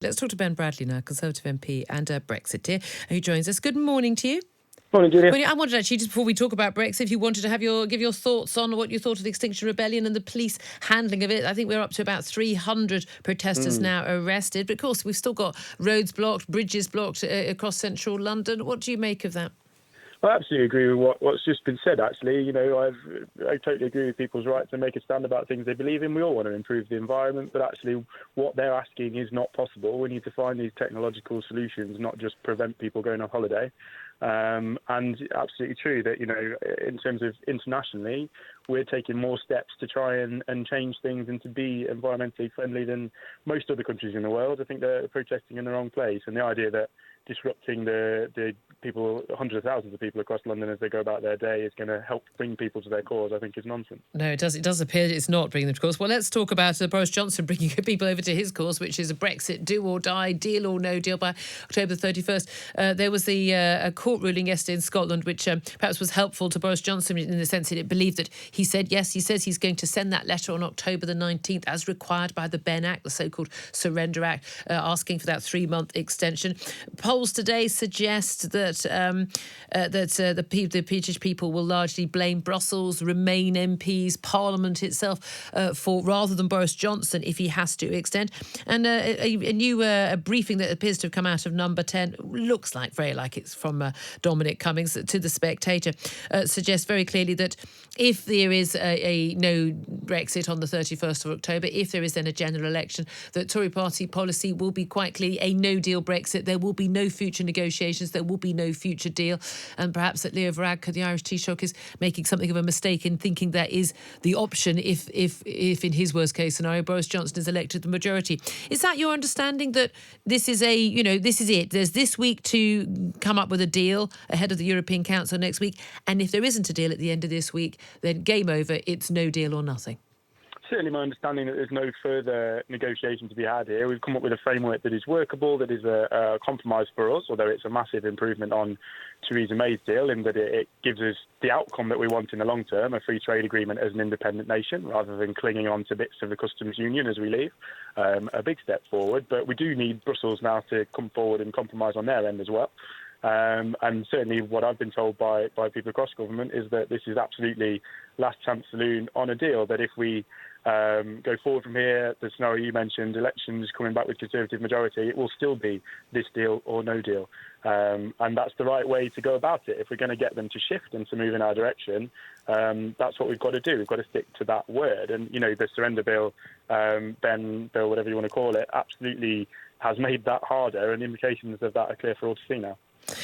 Let's talk to Ben Bradley now, Conservative MP and Brexiteer, who joins us. Good morning to you. Morning, Julia. Well, I wanted actually, just before we talk about Brexit, if you wanted to give your thoughts on what you thought of the Extinction Rebellion and the police handling of it. I think we're up to about 300 protesters now arrested. But of course, we've still got roads blocked, bridges blocked across central London. What do you make of that? I absolutely agree with what's just been said, actually. You know, I totally agree with people's right to make a stand about things they believe in. We all want to improve the environment, but actually what they're asking is not possible. We need to find these technological solutions, not just prevent people going on holiday. And absolutely true that, you know, in terms of internationally, we're taking more steps to try and change things and to be environmentally friendly than most other countries in the world. I think they're protesting in the wrong place. And the idea that disrupting the people, hundreds of thousands of people across London as they go about their day is going to help bring people to their cause, I think is nonsense. No, it does appear it's not bringing them to cause. Well, let's talk about Boris Johnson bringing people over to his cause, which is a Brexit do or die, deal or no deal by October 31st. There was the court ruling yesterday in Scotland, which perhaps was helpful to Boris Johnson in the sense that it believed that he said, yes, he says he's going to send that letter on October the 19th as required by the Ben Act, the so-called Surrender Act, asking for that 3-month extension. Polls today suggest that the British people will largely blame Brussels, Remain MPs, Parliament itself for rather than Boris Johnson if he has to extend. And a new briefing that appears to have come out of Number 10 looks very like it's from Dominic Cummings to The Spectator, suggests very clearly that if there is a no Brexit on the 31st of October, if there is then a general election, that Tory party policy will be quite clearly a no-deal Brexit. There will be no future negotiations. There will be no future deal. And perhaps that Leo Varadkar, the Irish Taoiseach, is making something of a mistake in thinking that is the option if in his worst case scenario, Boris Johnson is elected the majority. Is that your understanding, that this is this is it? There's this week to come up with a deal ahead of the European Council next week. And if there isn't a deal at the end of this week, then game over. It's no deal or nothing. Certainly my understanding that there's no further negotiation to be had here. We've come up with a framework that is workable, that is a compromise for us, although it's a massive improvement on Theresa May's deal in that it gives us the outcome that we want in the long term, a free trade agreement as an independent nation, rather than clinging on to bits of the customs union as we leave. A big step forward, but we do need Brussels now to come forward and compromise on their end as well. And certainly what I've been told by people across government is that this is absolutely last chance saloon on a deal, that if we go forward from here, the scenario you mentioned, elections coming back with Conservative majority, it will still be this deal or no deal. And that's the right way to go about it. If we're going to get them to shift and to move in our direction, that's what we've got to do. We've got to stick to that word. And, you know, the surrender bill, Ben bill, whatever you want to call it, absolutely has made that harder, and indications of that are clear for all to see now.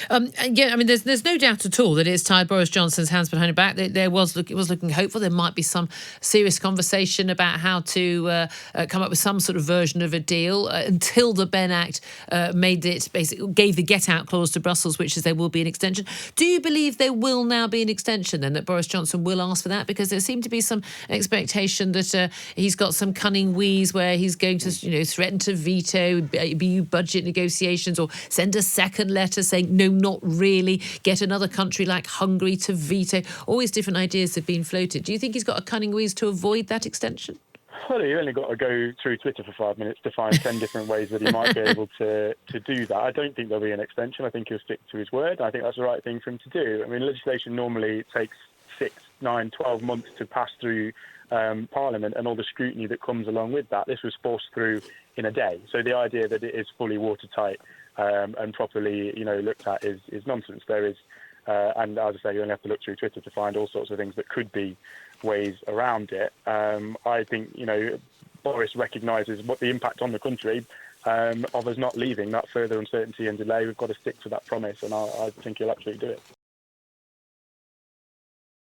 There's no doubt at all that it's tied Boris Johnson's hands behind his back. It was looking hopeful. There might be some serious conversation about how to come up with some sort of version of a deal until the Ben Act gave the get-out clause to Brussels, which is there will be an extension. Do you believe there will now be an extension, then, that Boris Johnson will ask for that? Because there seemed to be some expectation that he's got some cunning wheeze where he's going to threaten to veto EU budget negotiations, or send a second letter saying, no, not really, get another country like Hungary to veto. Always different ideas have been floated. Do you think he's got a cunning wheeze to avoid that extension? Well, you only got to go through Twitter for 5 minutes to find 10 different ways that he might be able to do that. I don't think there'll be an extension. I think he'll stick to his word. I think that's the right thing for him to do. I mean, legislation normally takes 6, 9, 12 months to pass through Parliament, and all the scrutiny that comes along with that. This was forced through in a day. So the idea that it is fully watertight and properly, looked at is nonsense. There is, and as I say, you only have to look through Twitter to find all sorts of things that could be ways around it. I think, Boris recognises what the impact on the country of us not leaving, that further uncertainty and delay. We've got to stick to that promise, and I think he'll absolutely do it.